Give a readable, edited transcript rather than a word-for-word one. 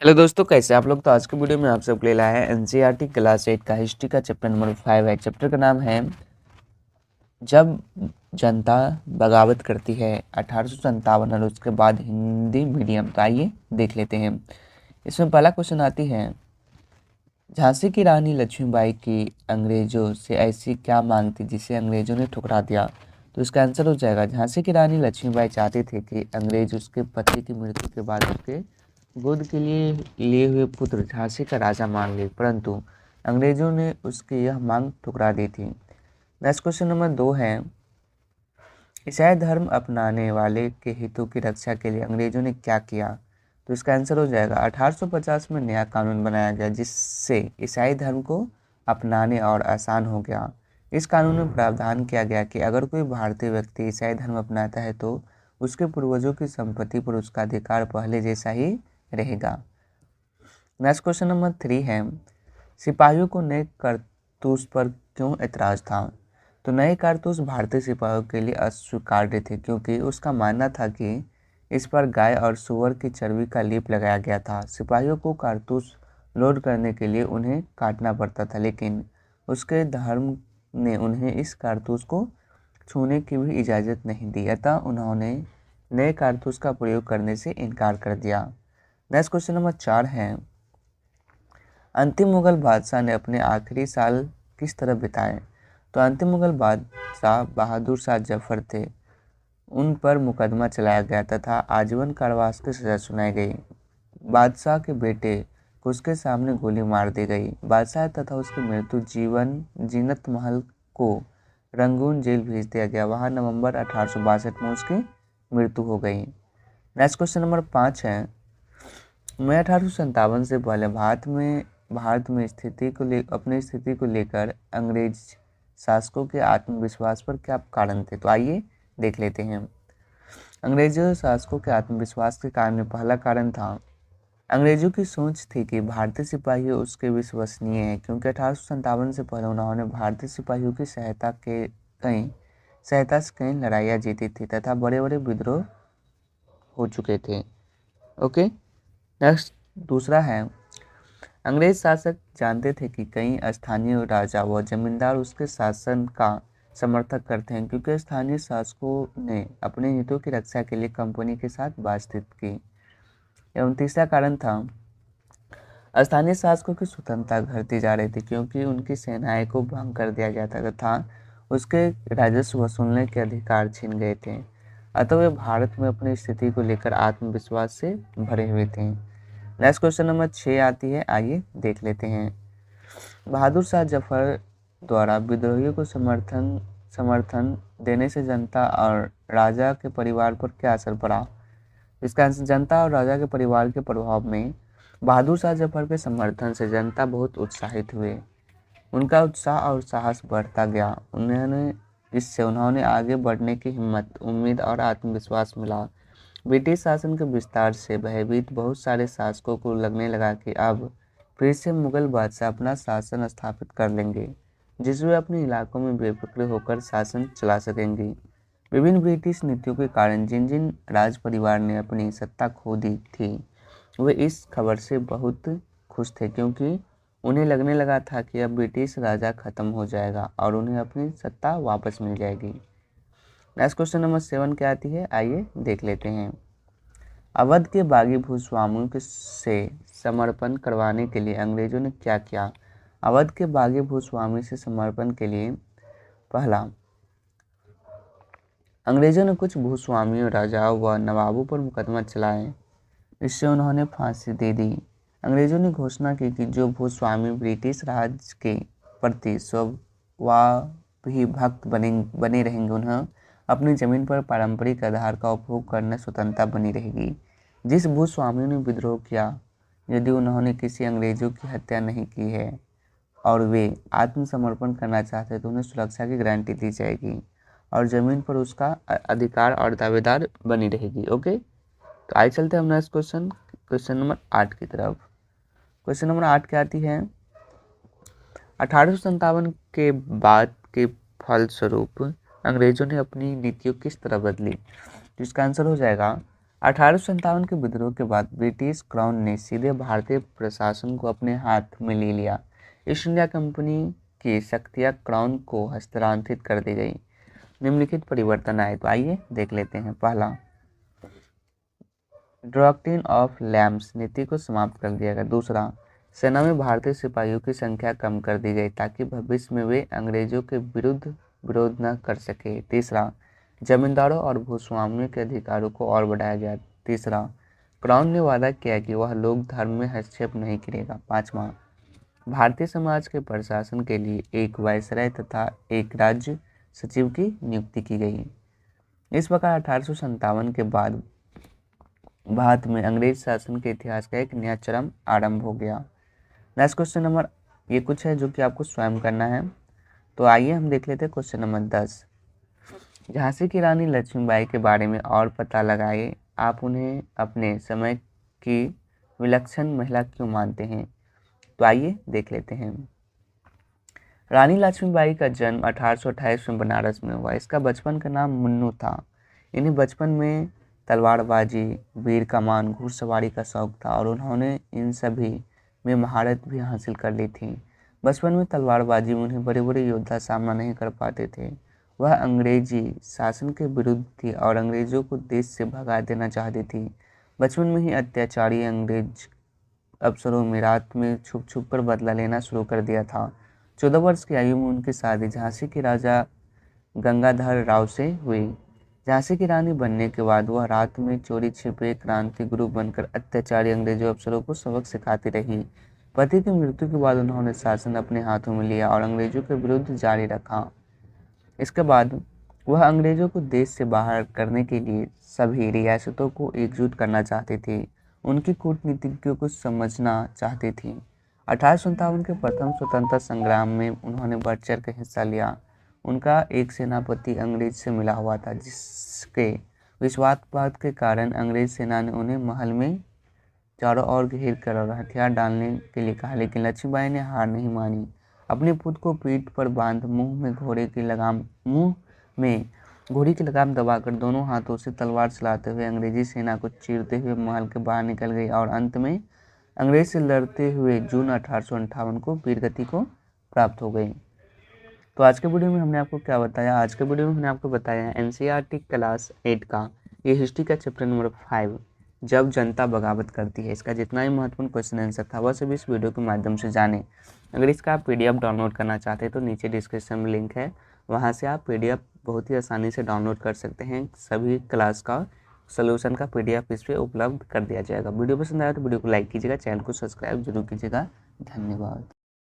Hello दोस्तों, कैसे आप लोग। तो आज के वीडियो में आप सबके लिए लाया है एनसीईआरटी क्लास 8 का हिस्ट्री का चैप्टर नंबर 5 है। चैप्टर का नाम है जब जनता बगावत करती है, 1857 और उसके बाद हिंदी मीडियम। तो आइए देख लेते हैं। इसमें पहला क्वेश्चन आती है, झांसी की रानी लक्ष्मीबाई की अंग्रेजों से ऐसी क्या मांग थी जिसे अंग्रेजों ने ठुकरा दिया। तो इसका आंसर हो जाएगा, झांसी की रानी लक्ष्मीबाई चाहती थी कि अंग्रेज उसके पति की मृत्यु के बाद उसके गोद के लिए हुए पुत्र झांसी का राजा मान ले, परंतु अंग्रेजों ने उसकी यह मांग ठुकरा दी थी। नेक्स्ट क्वेश्चन नंबर 2 है, ईसाई धर्म अपनाने वाले के हितों की रक्षा के लिए अंग्रेजों ने क्या किया। तो इसका आंसर हो जाएगा, 1850 में नया कानून बनाया गया जिससे ईसाई धर्म को अपनाने और आसान हो गया। इस कानून में प्रावधान किया गया कि अगर कोई भारतीय व्यक्ति ईसाई धर्म अपनाता है तो उसके पूर्वजों की संपत्ति पर उसका अधिकार पहले जैसा ही रहेगा। नेक्स्ट क्वेश्चन नंबर 3 है, सिपाहियों को नए कारतूस पर क्यों ऐतराज था। तो नए कारतूस भारतीय सिपाहियों के लिए अस्वीकार्य थे क्योंकि उसका मानना था कि इस पर गाय और सूअर की चर्बी का लेप लगाया गया था। सिपाहियों को कारतूस लोड करने के लिए उन्हें काटना पड़ता था, लेकिन उसके धर्म ने उन्हें इस कारतूस को छूने की भी इजाज़त नहीं दी, अतः उन्होंने नए कारतूस का प्रयोग करने से इनकार कर दिया। नेक्स्ट क्वेश्चन नंबर 4 है, अंतिम मुगल बादशाह ने अपने आखिरी साल किस तरह बिताए। तो अंतिम मुगल बादशाह बहादुर शाह जफर थे। उन पर मुकदमा चलाया गया तथा आजीवन कारावास की सजा सुनाई गई। बादशाह के बेटे को उसके सामने गोली मार दी गई। बादशाह तथा उसकी मृत्यु जीनत महल को रंगून जेल भेज दिया गया। वहां नवंबर 1862 में उसकी मृत्यु हो गई। नेक्स्ट क्वेश्चन नंबर 5 है, मई 1857 से पहले भारत में अपनी स्थिति को लेकर अंग्रेज शासकों के आत्मविश्वास पर क्या कारण थे। तो आइए देख लेते हैं। अंग्रेजों शासकों के आत्मविश्वास के कारण में पहला कारण था, अंग्रेजों की सोच थी कि भारतीय सिपाही उसके विश्वसनीय हैं क्योंकि 1857 से पहले उन्होंने भारतीय सिपाहियों की सहायता से कई लड़ाइयाँ जीती थी तथा बड़े बड़े विद्रोह हो चुके थे। ओके। नेक्स्ट दूसरा है, अंग्रेज शासक जानते थे कि कई स्थानीय राजा व जमींदार उसके शासन का समर्थक करते हैं क्योंकि स्थानीय शासकों ने अपने हितों की रक्षा के लिए कंपनी के साथ बातचीत की। एवं तीसरा कारण था, स्थानीय शासकों की स्वतंत्रता घटती जा रही थी क्योंकि उनकी सेनाएं को भंग कर दिया गया था तथा उसके राजस्व वसूलने के अधिकार छीन गए थे, अतः वे भारत में अपनी स्थिति को लेकर आत्मविश्वास से भरे हुए थे। नेक्स्ट क्वेश्चन नंबर 6 आती है, आइए देख लेते हैं। बहादुर शाह जफर द्वारा विद्रोहियों को समर्थन देने से जनता और राजा के परिवार पर क्या असर पड़ा। इसका आंसर, जनता और राजा के परिवार के प्रभाव में बहादुर शाह जफर के समर्थन से जनता बहुत उत्साहित हुए। उनका उत्साह और साहस बढ़ता गया। उन्होंने आगे बढ़ने की हिम्मत, उम्मीद और आत्मविश्वास मिला। ब्रिटिश शासन के विस्तार से भयभीत बहुत सारे शासकों को लगने लगा कि अब फिर से मुगल बादशाह अपना शासन स्थापित कर लेंगे, जिससे वे अपने इलाकों में बेफिक्र होकर शासन चला सकेंगे। विभिन्न ब्रिटिश नीतियों के कारण जिन जिन राज परिवार ने अपनी सत्ता खो दी थी वे इस खबर से बहुत खुश थे क्योंकि उन्हें लगने लगा था कि अब ब्रिटिश राजा खत्म हो जाएगा और उन्हें अपनी सत्ता वापस मिल जाएगी। नेक्स्ट क्वेश्चन नंबर 7 क्या आती है, आइए देख लेते हैं। अवध के बागी भूस्वामियों से समर्पण करवाने के लिए अंग्रेजों ने क्या किया। अवध के बागी भूस्वामी से समर्पण के लिए पहला, अंग्रेजों ने कुछ भूस्वामियों, राजाओं व नवाबों पर मुकदमा चलाए, इससे उन्होंने फांसी दे दी। अंग्रेजों ने घोषणा की कि जो भूस्वामी ब्रिटिश राज के प्रति स्वाभिभक्त बने रहेंगे उन्हें अपनी जमीन पर पारंपरिक आधार का उपभोग करने स्वतंत्रता बनी रहेगी। जिस भूस्वामियों ने विद्रोह किया, यदि उन्होंने किसी अंग्रेजों की हत्या नहीं की है और वे आत्मसमर्पण करना चाहते हैं तो उन्हें सुरक्षा की गारंटी दी जाएगी और जमीन पर उसका अधिकार और दावेदार बनी रहेगी। ओके, तो आइए चलते हैं हम नेक्स्ट क्वेश्चन नंबर 8 की तरफ। क्वेश्चन नंबर 8 क्या आती है, 1857 के बाद के फलस्वरूप अंग्रेजों ने अपनी नीतियों किस तरह बदली। तो इसका आंसर हो जाएगा, 1857 के विद्रोह के बाद ब्रिटिश क्राउन ने सीधे भारतीय प्रशासन को अपने हाथ में ले लिया। ईस्ट इंडिया कंपनी की शक्तियां क्राउन को हस्तांतरित कर दी गई। निम्नलिखित परिवर्तन आए, तो आइए देख लेते हैं। पहला, डॉक्ट्रिन ऑफ लैम्स नीति को समाप्त कर दिया गया। दूसरा, सेना में भारतीय सिपाहियों की संख्या कम कर दी गई ताकि भविष्य में वे अंग्रेजों के विरुद्ध विरोध न कर सके। तीसरा, जमींदारों और भूस्वामियों के अधिकारों को और बढ़ाया गया। तीसरा, क्राउन ने वादा किया कि वह लोक धर्म में हस्तक्षेप नहीं करेगा। पाँचवा, भारतीय समाज के प्रशासन के लिए एक वायसराय तथा एक राज्य सचिव की नियुक्ति की गई। इस प्रकार 1857 के बाद भारत में अंग्रेज शासन के इतिहास का एक नया चरम आरंभ हो गया। नेक्स्ट क्वेश्चन नंबर, ये कुछ है जो कि आपको स्वयं करना है, तो आइए हम देख लेते हैं क्वेश्चन नंबर 10। झांसी की रानी लक्ष्मीबाई के बारे में और पता लगाइए। आप उन्हें अपने समय की विलक्षण महिला क्यों मानते हैं, तो आइए देख लेते हैं। रानी लक्ष्मीबाई का जन्म 1828 में बनारस में हुआ। इसका बचपन का नाम मुन्नू था। इन्हें बचपन में तलवारबाजी, वीर कमान, घुड़सवारी का शौक था और उन्होंने इन सभी में महारत भी हासिल कर ली थी। बचपन में तलवारबाजी में उन्हें बड़े बड़े योद्धा सामना नहीं कर पाते थे। वह अंग्रेजी शासन के विरुद्ध थी और अंग्रेजों को देश से भगा देना चाहती थी। बचपन में ही अत्याचारी अंग्रेज अफसरों में रात में छुप छुप कर बदला लेना शुरू कर दिया था। 14 वर्ष की आयु में उनकी शादी झांसी के राजा गंगाधर राव से हुई। झांसी की रानी बनने के बाद वह रात में चोरी छिपे क्रांति गुरु बनकर अत्याचारी अंग्रेजों अफसरों को सबक सिखाती रही। पति की मृत्यु के बाद उन्होंने शासन अपने हाथों में लिया और अंग्रेजों के विरुद्ध जारी रखा। इसके बाद वह अंग्रेजों को देश से बाहर करने के लिए सभी रियासतों को एकजुट करना चाहती थी। उनकी कूटनीतिज्ञों को समझना चाहती थी। 1857 के प्रथम स्वतंत्रता संग्राम में उन्होंने बढ़ चढ़ कर हिस्सा लिया। उनका एक सेनापति अंग्रेज से मिला हुआ था, जिसके विश्वासघात के कारण अंग्रेज सेना ने उन्हें महल में चारों ओर घेर कर और हथियार डालने के लिए कहा, लेकिन लक्ष्मीबाई ने हार नहीं मानी। अपने पुत्र को पीठ पर बांध मुंह में घोड़े की लगाम दबाकर दोनों हाथों से तलवार चलाते हुए अंग्रेजी सेना को चीरते हुए महल के बाहर निकल गई और अंत में अंग्रेज से लड़ते हुए जून 1858 को वीरगति को प्राप्त हो गई। तो आज के वीडियो में हमने आपको क्या बताया? आज के वीडियो में हमने आपको बताया एनसीईआरटी क्लास 8 का ये हिस्ट्री का चैप्टर नंबर 5, जब जनता बगावत करती है। इसका जितना ही महत्वपूर्ण क्वेश्चन आंसर था वह सभी इस वीडियो के माध्यम से जाने। अगर इसका आप PDF डाउनलोड करना चाहते हैं तो नीचे डिस्क्रिप्शन में लिंक है, वहाँ से आप PDF बहुत ही आसानी से डाउनलोड कर सकते हैं। सभी क्लास का सोल्यूशन का PDF इस पर उपलब्ध कर दिया जाएगा। वीडियो पसंद आया तो वीडियो को लाइक कीजिएगा, चैनल को सब्सक्राइब जरूर कीजिएगा। धन्यवाद।